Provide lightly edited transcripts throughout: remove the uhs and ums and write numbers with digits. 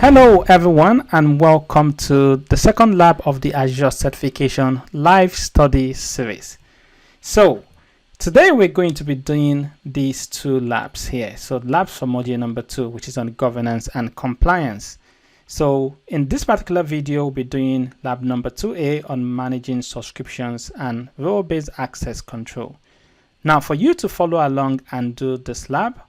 Hello everyone, and welcome to the second lab of the Azure Certification Live Study Series. So today we're going to be doing these two labs here. So labs for module number 2, which is on governance and compliance. So in this particular video, we'll be doing lab number 2A on managing subscriptions and role-based access control. Now for you to follow along and do this lab,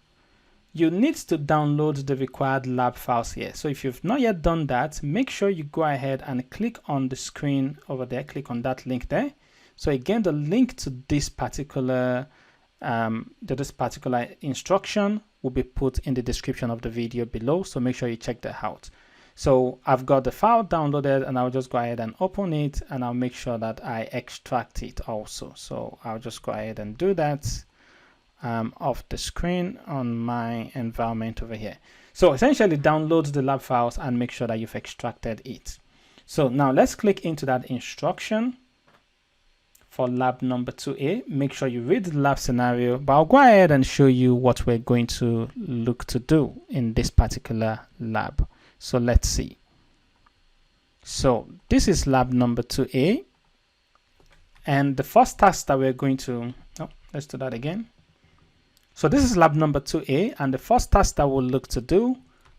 you need to download the required lab files here. So if you've not yet done that, make sure you go ahead and click on the screen over there, click on that link there. So again, the link to this particular instruction will be put in the description of the video below, so make sure you check that out. So I've got the file downloaded, and I'll just go ahead and open it, and I'll make sure that I extract it also. So I'll just go ahead and do that off the screen on my environment over here. So essentially download the lab files and make sure that you've extracted it. So now let's click into that instruction for lab number 2A. Make sure you read the lab scenario, but I'll go ahead and show you what we're going to look to do in this particular lab. So let's see. So this is lab number 2A, and the first task that we're going to, let's do that again. So this is lab number 2A, and the first task that we'll look to do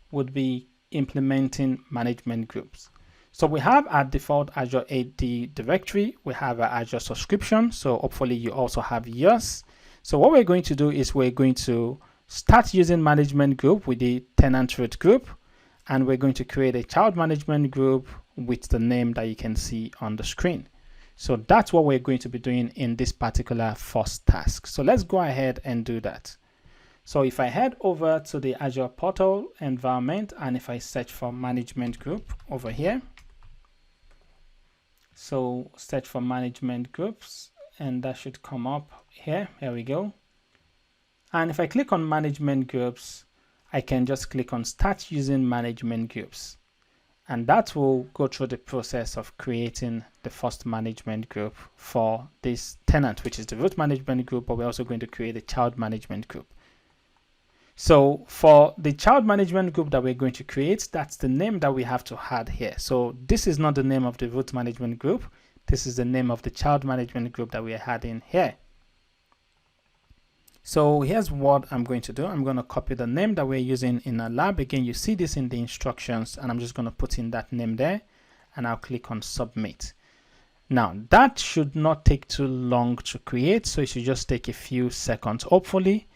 would be implementing management groups. So we have our default Azure AD directory, we have our Azure subscription, so hopefully you also have yours. So what we're going to do is we're going to start using management group with the tenant root group, and we're going to create a child management group with the name that you can see on the screen. So that's what we're going to be doing in this particular first task. So let's go ahead and do that. So if I head over to the Azure Portal environment, and if I search for management group over here, so search for management groups, and that should come up here. Here we go. And if I click on management groups, I can just click on start using management groups. And that will go through the process of creating the first management group for this tenant, which is the root management group, but we're also going to create a child management group. So for the child management group that we're going to create, that's the name that we have to add here. So this is not the name of the root management group. This is the name of the child management group that we're adding here. So here's what I'm going to do. I'm going to copy the name that we're using in our lab. Again, you see this in the instructions, and I'm just going to put in that name there, and I'll click on submit. Now that should not take too long to create, so it should just take a few seconds, hopefully,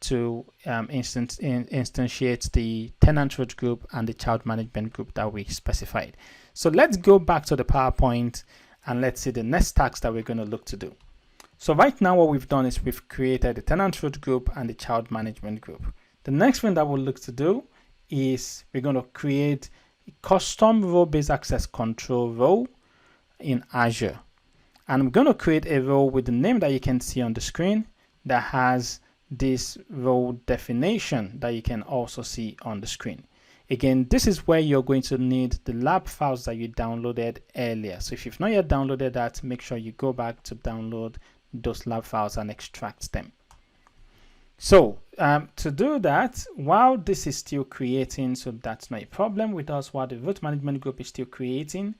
to instantiate the tenant root group and the child management group that we specified. So let's go back to the PowerPoint and let's see the next task that we're going to look to do. So right now what we've done is we've created the tenant root group and the child management group. The next thing that we'll look to do is we're going to create a custom role-based access control role in Azure. And I'm going to create a role with the name that you can see on the screen that has this role definition that you can also see on the screen. Again, this is where you're going to need the lab files that you downloaded earlier. So if you've not yet downloaded that, make sure you go back to download those lab files and extract them. So to do that, while this is still creating, so that's not a problem with us, while the root management group is still creating,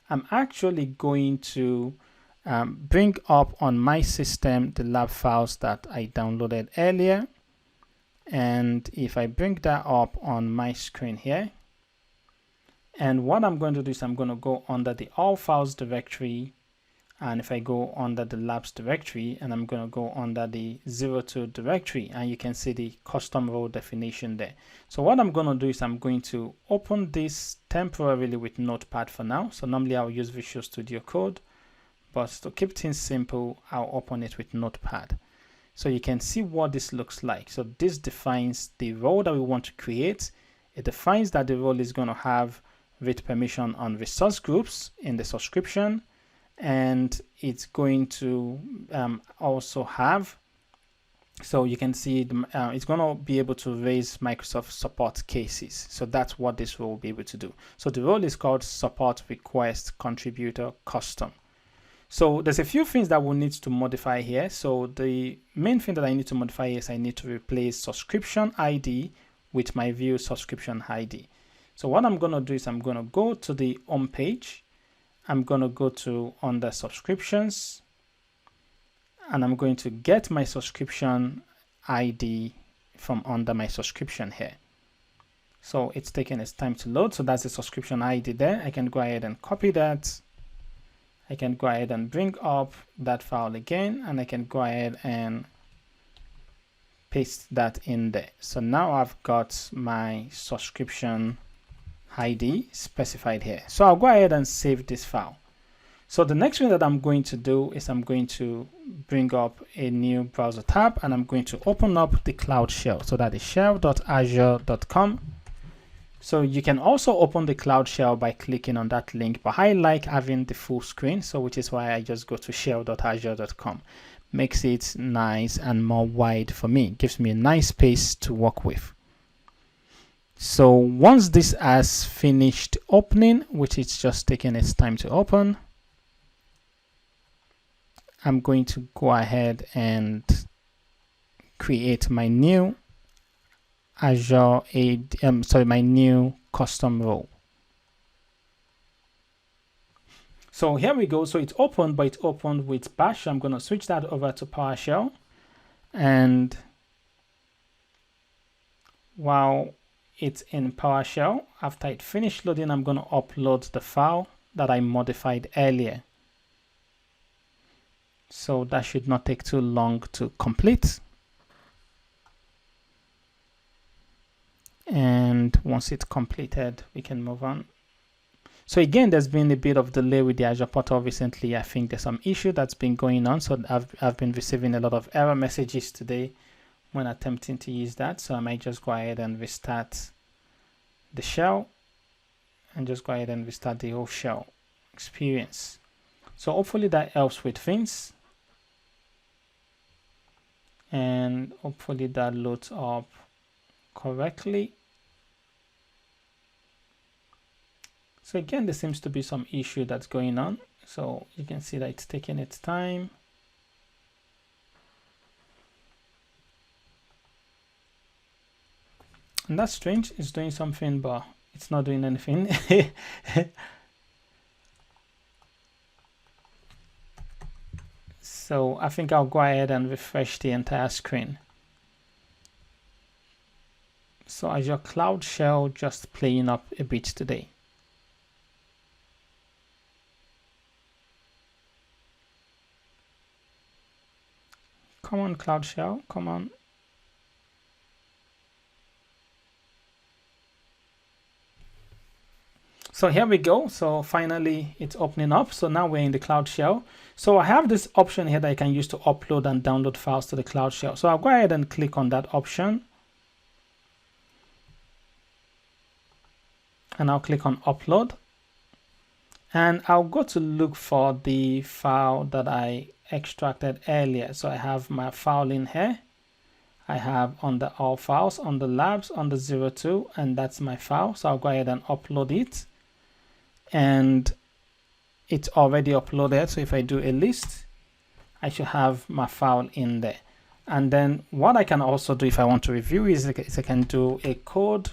I'm actually going to bring up on my system the lab files that I downloaded earlier. And if I bring that up on my screen here, and what I'm going to do is I'm going to go under the all files directory, and if I go under the labs directory, and I'm going to go under the 02 directory, and you can see the custom role definition there. So what I'm going to do is I'm going to open this temporarily with Notepad for now. So normally I'll use Visual Studio Code, but to keep things simple, I'll open it with Notepad. So you can see what this looks like. So this defines the role that we want to create. It defines that the role is going to have read permission on resource groups in the subscription, and it's going to also have, so you can see it's going to be able to raise Microsoft support cases. So that's what this role will be able to do. So the role is called support request contributor custom. So there's a few things that we'll need to modify here. So the main thing that I need to modify is I need to replace subscription ID with my view subscription ID. So what I'm going to do is I'm going to go to the home page. I'm going to go to under subscriptions, and I'm going to get my subscription ID from under my subscription here. So it's taking its time to load. So that's the subscription ID there. I can go ahead and copy that. I can go ahead and bring up that file again, and I can go ahead and paste that in there. So now I've got my subscription ID specified here. So I'll go ahead and save this file. So the next thing that I'm going to do is I'm going to bring up a new browser tab, and I'm going to open up the Cloud Shell. So that is shell.azure.com. So you can also open the Cloud Shell by clicking on that link, but I like having the full screen, so which is why I just go to shell.azure.com. Makes it nice and more wide for me. Gives me a nice space to work with. So once this has finished opening, which it's just taking its time to open, I'm going to go ahead and create my new Azure AD, my new custom role. So here we go. So it's open, but it's opened with Bash. I'm going to switch that over to PowerShell. And while it's in PowerShell, after it finished loading, I'm going to upload the file that I modified earlier. So that should not take too long to complete. And once it's completed, we can move on. So again, there's been a bit of delay with the Azure Portal recently. I think there's some issue that's been going on. So I've been receiving a lot of error messages today when attempting to use that. So I might just go ahead and restart the shell and just go ahead and restart the whole shell experience. So hopefully that helps with things. And hopefully that loads up correctly. So again, there seems to be some issue that's going on. So you can see that it's taking its time. And that's strange. It's doing something, but it's not doing anything. So I think I'll go ahead and refresh the entire screen. So Azure Cloud Shell just playing up a bit today. Come on, Cloud Shell, come on. So here we go. So finally it's opening up. So now we're in the Cloud Shell. So I have this option here that I can use to upload and download files to the Cloud Shell. So I'll go ahead and click on that option. And I'll click on upload. And I'll go to look for the file that I extracted earlier. So I have my file in here. I have under all files, under labs, under 02, and that's my file. So I'll go ahead and upload it. And it's already uploaded. So if I do a list, I should have my file in there. And then what I can also do if I want to review is I can do a code.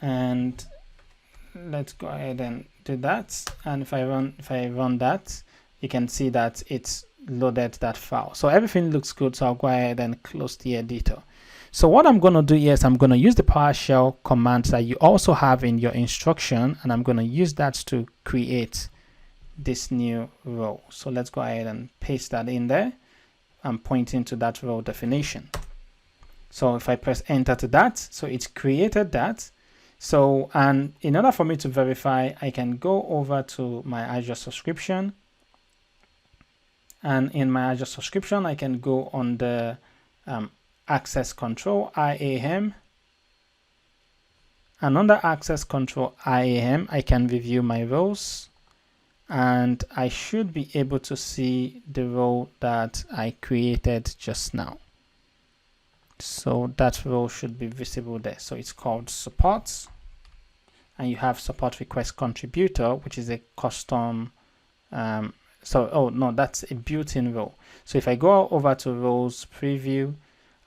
And let's go ahead and do that. And if I run that, you can see that it's loaded that file. So everything looks good. So I'll go ahead and close the editor. So what I'm going to do here is I'm going to use the PowerShell commands that you also have in your instruction, and I'm going to use that to create this new role. So let's go ahead and paste that in there. I'm pointing to that role definition. So if I press enter to that, so it's created that. So, and in order for me to verify, I can go over to my Azure subscription. And in my Azure subscription, I can go on the Access Control, IAM. And under Access Control, IAM, I can review my roles. And I should be able to see the role that I created just now. So that role should be visible there. So it's called support. And you have support request contributor, which is a custom that's a built-in role. So if I go over to roles preview,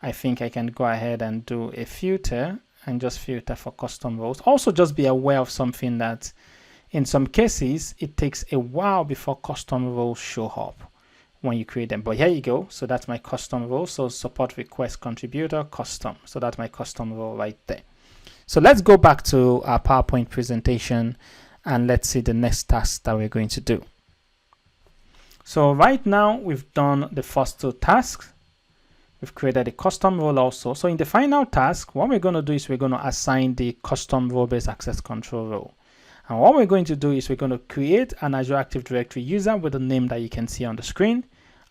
I think I can go ahead and do a filter, and just filter for custom roles. Also, just be aware of something that in some cases, it takes a while before custom roles show up when you create them. But here you go. So that's my custom role. So support request contributor custom. So that's my custom role right there. So let's go back to our PowerPoint presentation and let's see the next task that we're going to do. So right now we've done the first two tasks. We've created a custom role also. So in the final task, what we're going to do is we're going to assign the custom role-based access control role. And what we're going to do is we're going to create an Azure Active Directory user with the name that you can see on the screen.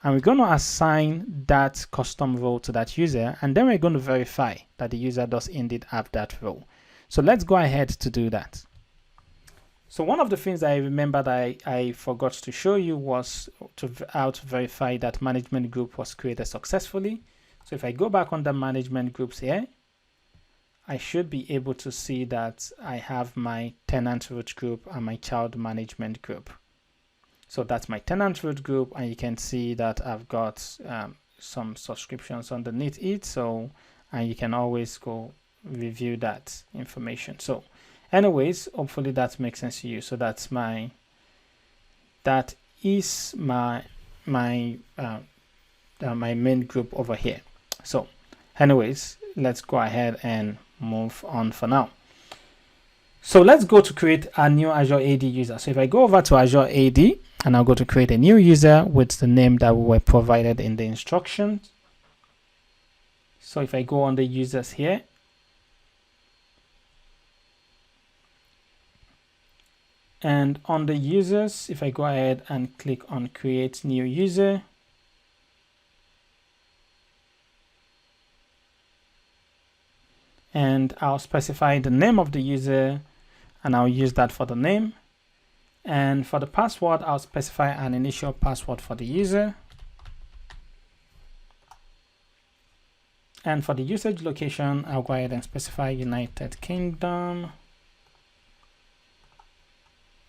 And we're going to assign that custom role to that user. And then we're going to verify that the user does indeed have that role. So let's go ahead to do that. So one of the things I remember that I forgot to show you was how to verify that management group was created successfully. So if I go back under management groups here, I should be able to see that I have my tenant root group and my child management group. So that's my tenant root group, and you can see that I've got some subscriptions underneath it. So, and you can always go review that information. So anyways, hopefully that makes sense to you. So that's my main group over here. So anyways, let's go ahead and move on for now. So let's go to create a new Azure AD user. So if I go over to Azure AD and I'll go to create a new user with the name that we were provided in the instructions. So if I go on the users here, and on the users, if I go ahead and click on create new user, and I'll specify the name of the user and I'll use that for the name. And for the password, I'll specify an initial password for the user. And for the usage location, I'll go ahead and specify United Kingdom.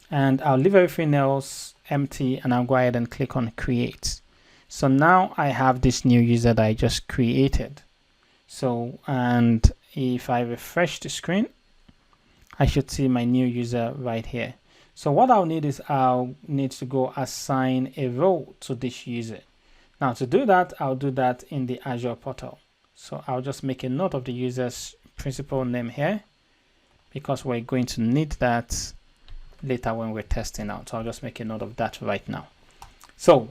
And I'll leave everything else empty and I'll go ahead and click on create. So now I have this new user that I just created. So, and if I refresh the screen, I should see my new user right here. So what I'll need is I'll need to go assign a role to this user. Now to do that, I'll do that in the Azure Portal. So I'll just make a note of the user's principal name here because we're going to need that later when we're testing out. So I'll just make a note of that right now. So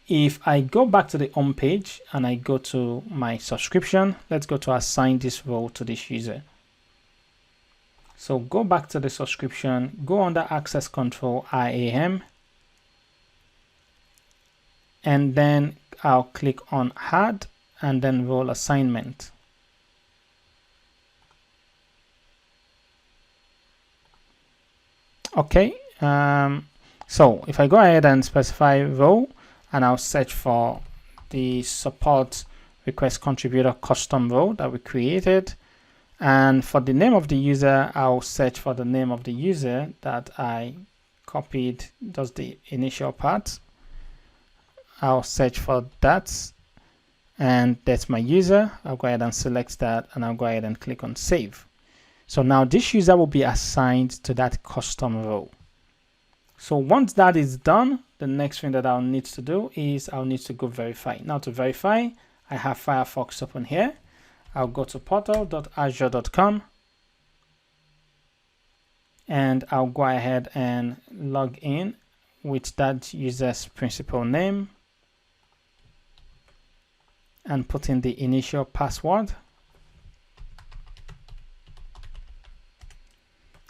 if I go back to the home page and I go to my subscription, let's go to assign this role to this user. So go back to the subscription, go under access control IAM, and then I'll click on add and then role assignment. Okay, so if I go ahead and specify role, and I'll search for the support request contributor custom role that we created. And for the name of the user, I'll search for the name of the user that I copied, does the initial part. I'll search for that. And that's my user. I'll go ahead and select that and I'll go ahead and click on save. So now this user will be assigned to that custom role. So once that is done, the next thing that I'll need to do is I'll need to go verify. Now to verify, I have Firefox open here. I'll go to portal.azure.com and I'll go ahead and log in with that user's principal name and put in the initial password.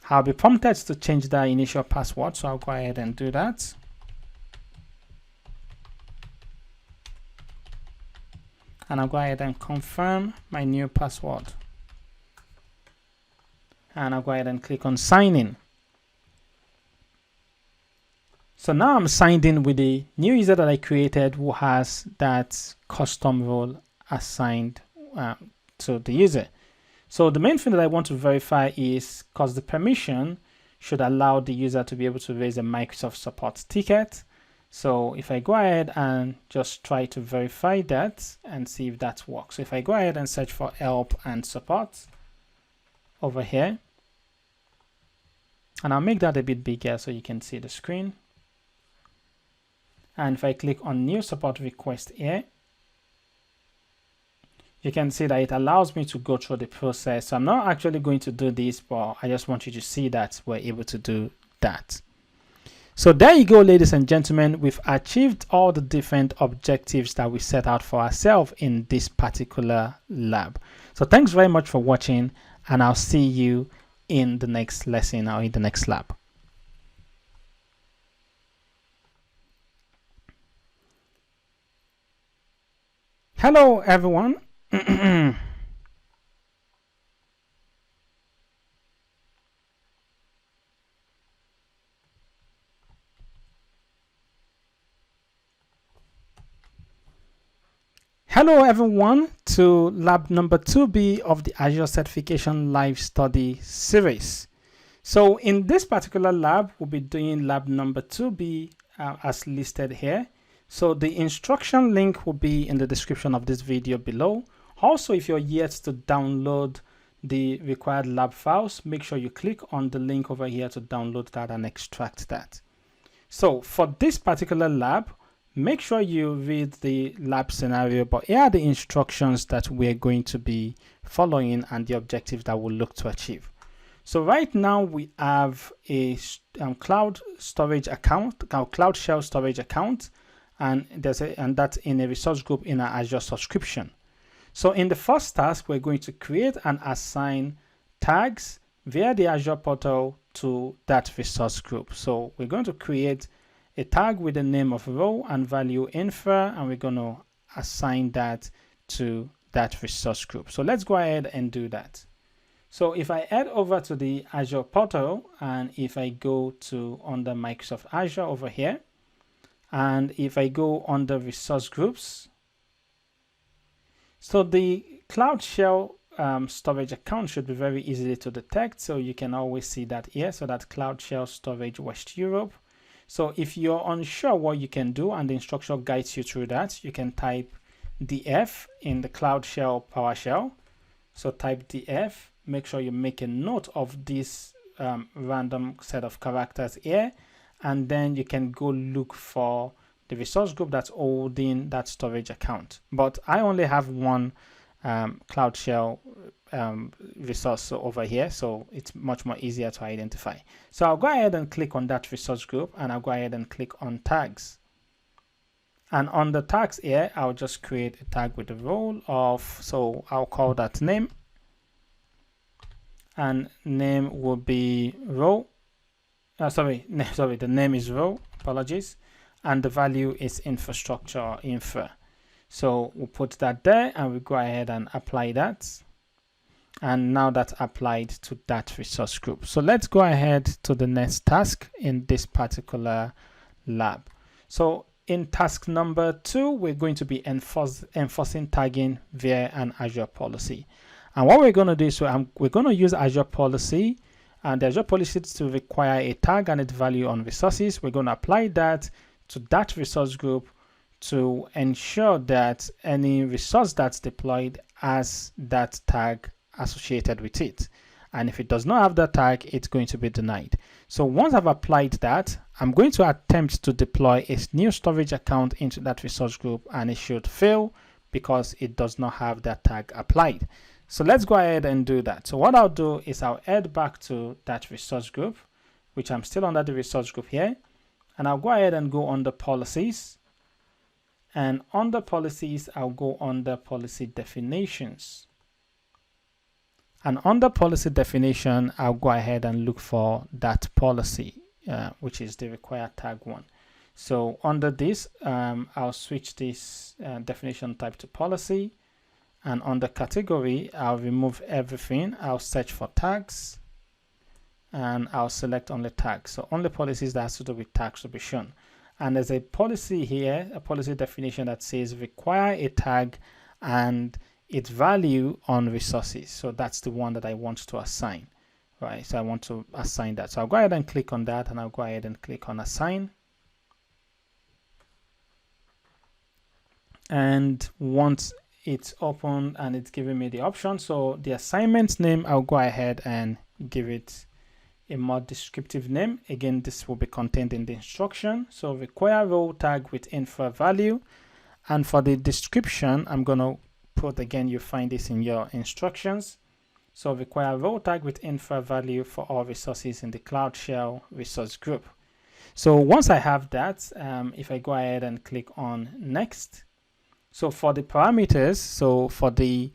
I'll be prompted to change that initial password, so I'll go ahead and do that. And I'll go ahead and confirm my new password. And I'll go ahead and click on sign in. So now I'm signed in with the new user that I created who has that custom role assigned to the user. So the main thing that I want to verify is because the permission should allow the user to be able to raise a Microsoft support ticket. So if I go ahead and just try to verify that and see if that works. So if I go ahead and search for help and support, over here, and I'll make that a bit bigger so you can see the screen. And if I click on new support request here, you can see that it allows me to go through the process. So I'm not actually going to do this, but I just want you to see that we're able to do that. So there you go, ladies and gentlemen, we've achieved all the different objectives that we set out for ourselves in this particular lab. So thanks very much for watching, and I'll see you in the next lesson or in the next lab. Hello, everyone. Hello everyone to lab number 2B of the Azure Certification Live Study series. So in this particular lab, we'll be doing lab number 2B as listed here. So the instruction link will be in the description of this video below. Also, if you're yet to download the required lab files, make sure you click on the link over here to download that and extract that. So for this particular lab, make sure you read the lab scenario, but here are the instructions that we're going to be following and the objectives that we'll look to achieve. So right now we have a cloud storage account, our Cloud Shell storage account, and that's in a resource group in our Azure subscription. So in the first task, we're going to create and assign tags via the Azure Portal to that resource group. So we're going to create a tag with the name of row and value infra, and we're going to assign that to that resource group. So let's go ahead and do that. So if I head over to the Azure Portal, and if I go to under Microsoft Azure over here, and if I go under resource groups, so the Cloud Shell storage account should be very easy to detect. So you can always see that here. So that Cloud Shell storage West Europe. So if you're unsure what you can do and the instruction guides you through that, you can type df in the Cloud Shell PowerShell. So type df, make sure you make a note of this random set of characters here, and then you can go look for the resource group that's holding that storage account. But I only have one Cloud Shell resource over here, so it's much more easier to identify. So I'll go ahead and click on that resource group, and I'll go ahead and click on tags. And on the tags here, I'll just create a tag with the role of, so I'll call that name, and name will be row. The name is row, apologies, and the value is infrastructure or infra. So we'll put that there, and we'll go ahead and apply that. And now that's applied to that resource group. So let's go ahead to the next task in this particular lab. So in task number 2, we're going to be enforcing tagging via an Azure policy. And what we're going to do is we're going to use Azure policy, and the Azure policy to require a tag and its value on resources. We're going to apply that to that resource group to ensure that any resource that's deployed has that tag associated with it, and if it does not have that tag, it's going to be denied. So once I've applied that, I'm going to attempt to deploy a new storage account into that resource group, and it should fail because it does not have that tag applied. So let's go ahead and do that. So what I'll do is I'll head back to that resource group, which I'm still under the resource group here, and I'll go ahead and go under policies, and under policies I'll go under policy definitions. And under policy definition, I'll go ahead and look for that policy, which is the required tag one. So under this, I'll switch this definition type to policy. And under category, I'll remove everything. I'll search for tags, and I'll select only tags. So only policies that has to do with tags will be shown. And there's a policy here, a policy definition that says require a tag and its value on resources. So that's the one that I want to assign, right? So I want to assign that. So I'll go ahead and click on that, and I'll go ahead and click on assign. And once it's open and it's giving me the option. So the assignment name, I'll go ahead and give it a more descriptive name. Again, this will be contained in the instruction. So require role tag with infra value. And for the description, I'm going to put, again, you find this in your instructions. So require role tag with infra value for all resources in the Cloud Shell resource group. So once I have that, if I go ahead and click on next, so for the parameters, so for the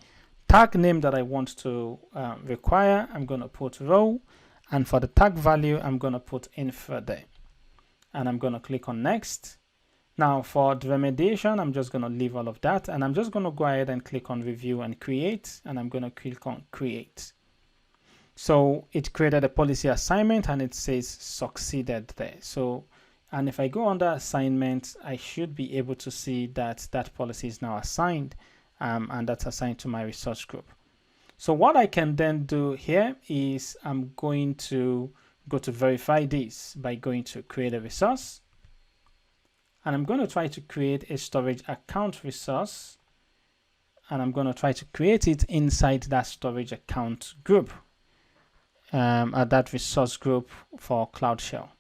tag name that I want to require, I'm going to put role, and for the tag value, I'm going to put infra there, and I'm going to click on next. Now for the remediation, I'm just going to leave all of that, and I'm just going to go ahead and click on review and create, and I'm going to click on create. So it created a policy assignment and it says succeeded there. So, and if I go under assignment, I should be able to see that that policy is now assigned, and that's assigned to my resource group. So what I can then do here is I'm going to go to verify this by going to create a resource. And I'm going to try to create a storage account resource. And I'm going to try to create it inside that storage account group, at that resource group for Cloud Shell.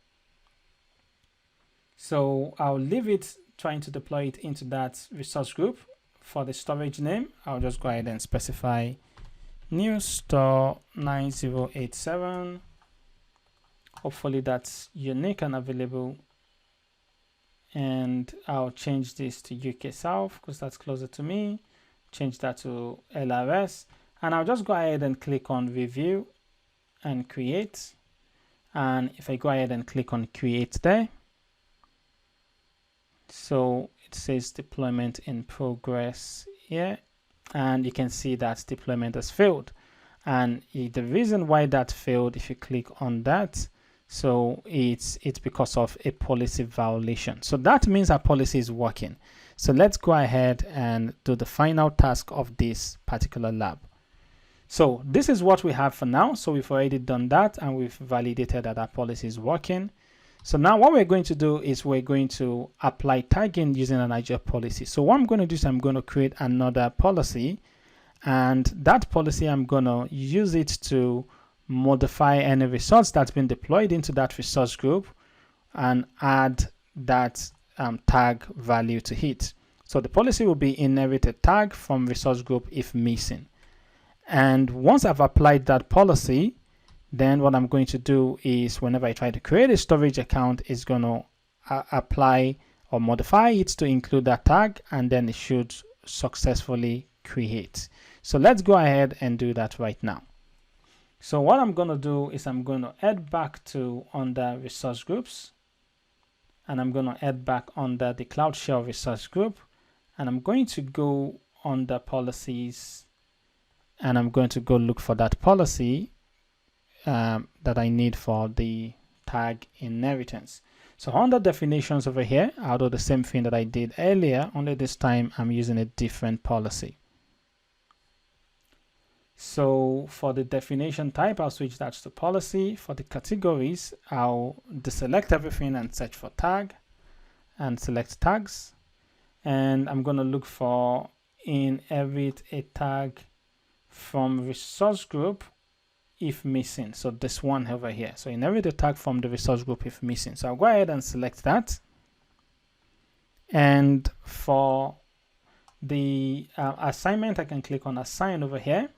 So I'll leave it trying to deploy it into that resource group. For the storage name, I'll just go ahead and specify new store 9087. Hopefully that's unique and available. And I'll change this to UK South because that's closer to me. Change that to LRS. And I'll just go ahead and click on review and create. And if I go ahead and click on create there, so it says deployment in progress here, and you can see that deployment has failed. And the reason why that failed, if you click on that, so it's because of a policy violation. So that means our policy is working. So let's go ahead and do the final task of this particular lab. So this is what we have for now. So we've already done that and we've validated that our policy is working. So now what we're going to do is we're going to apply tagging using an Azure policy. So what I'm going to do is I'm going to create another policy, and that policy I'm going to use it to modify any resource that's been deployed into that resource group and add that tag value to it. So the policy will be inherit a tag from resource group if missing. And once I've applied that policy, then what I'm going to do is whenever I try to create a storage account, it's going to apply or modify it to include that tag, and then it should successfully create. So let's go ahead and do that right now. So what I'm going to do is I'm going to head back to under resource groups, and I'm going to head back under the Cloud Shell resource group, and I'm going to go under policies, and I'm going to go look for that policy that I need for the tag inheritance. So under definitions over here, I'll do the same thing that I did earlier, only this time I'm using a different policy. So for the definition type, I'll switch that to policy. For the categories, I'll deselect everything and search for tag and select tags. And I'm going to look for inherit a tag from resource group if missing. So this one over here. So inherit a tag from the resource group if missing. So I'll go ahead and select that. And for the assignment, I can click on assign over here.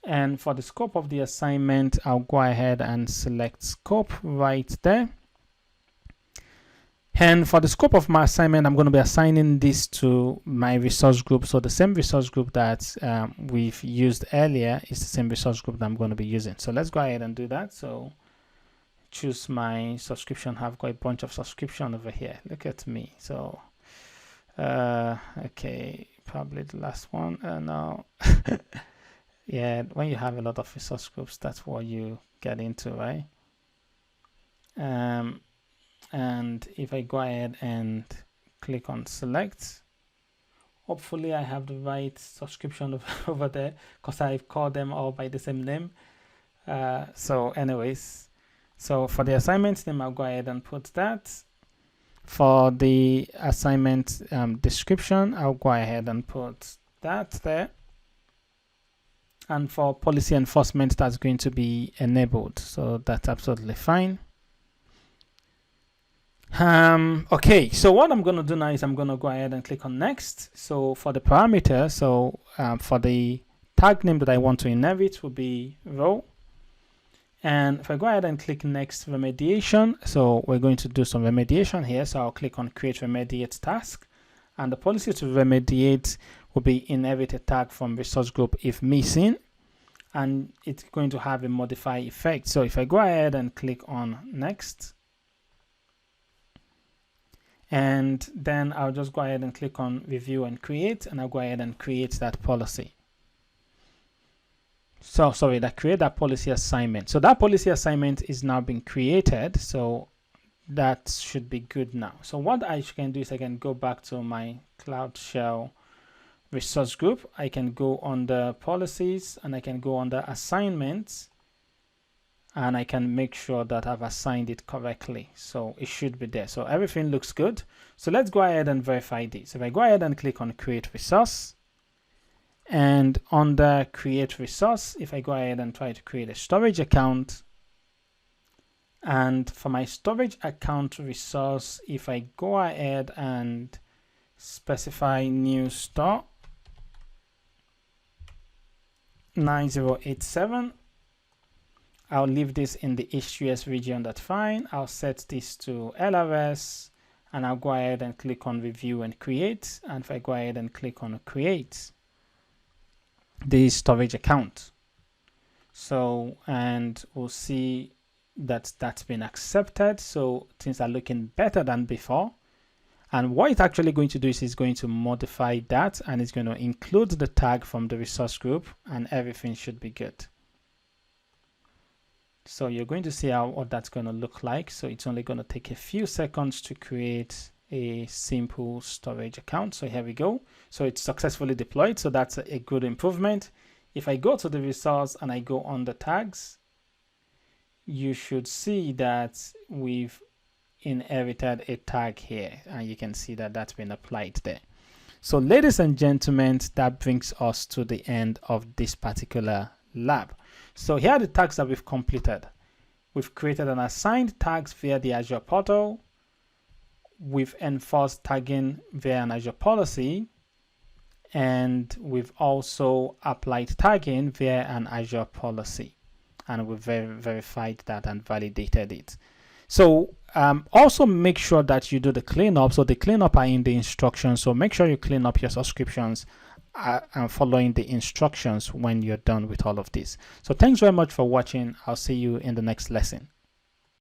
And for the scope of the assignment, I'll go ahead and select scope right there. And for the scope of my assignment, I'm going to be assigning this to my resource group. So the same resource group that we've used earlier is the same resource group that I'm going to be using. So let's go ahead and do that. So choose my subscription. I've got a bunch of subscription over here. Look at me. So, okay, probably the last one. No. Yeah, when you have a lot of resource groups, that's what you get into, right? And if I go ahead and click on select, hopefully I have the right subscription over there because I've called them all by the same name. So anyways, so for the assignment name, I'll go ahead and put that. For the assignment description, I'll go ahead and put that there. And for policy enforcement, that's going to be enabled. So that's absolutely fine. Okay, so what I'm going to do now is I'm going to go ahead and click on next. So for the parameter, for the tag name that I want to inherit will be role. And if I go ahead and click next remediation, so we're going to do some remediation here. So I'll click on create remediate task, and the policy to remediate will be inherit a tag from resource group if missing, and it's going to have a modify effect. So if I go ahead and click on next, and then I'll just go ahead and click on review and create, and I'll go ahead and create that policy. So sorry, create that policy assignment. So that policy assignment is now being created. So that should be good now. So what I can do is I can go back to my Cloud Shell resource group. I can go under policies and I can go under assignments, and I can make sure that I've assigned it correctly. So it should be there. So everything looks good. So let's go ahead and verify this. If I go ahead and click on create resource, and under create resource, if I go ahead and try to create a storage account, and for my storage account resource, if I go ahead and specify new store 9087, I'll leave this in the H2S region, that's fine. I'll set this to LRS, and I'll go ahead and click on review and create. And if I go ahead and click on create the storage account, so, and we'll see that that's been accepted. So things are looking better than before. And what it's actually going to do is it's going to modify that, and it's going to include the tag from the resource group, and everything should be good. So you're going to see what that's going to look like. So it's only going to take a few seconds to create a simple storage account. So here we go. So it's successfully deployed. So that's a good improvement. If I go to the resource and I go on the tags, you should see that we've inherited a tag here, and you can see that that's been applied there. So ladies and gentlemen, that brings us to the end of this particular lab. So here are the tags that we've completed. We've created an assigned tags via the Azure Portal. We've enforced tagging via an Azure policy, and we've also applied tagging via an Azure policy, and we've verified that and validated it. So also make sure that you do the cleanup. So the cleanup are in the instructions. So make sure you clean up your subscriptions and following the instructions when you're done with all of this. So thanks very much for watching. I'll see you in the next lesson.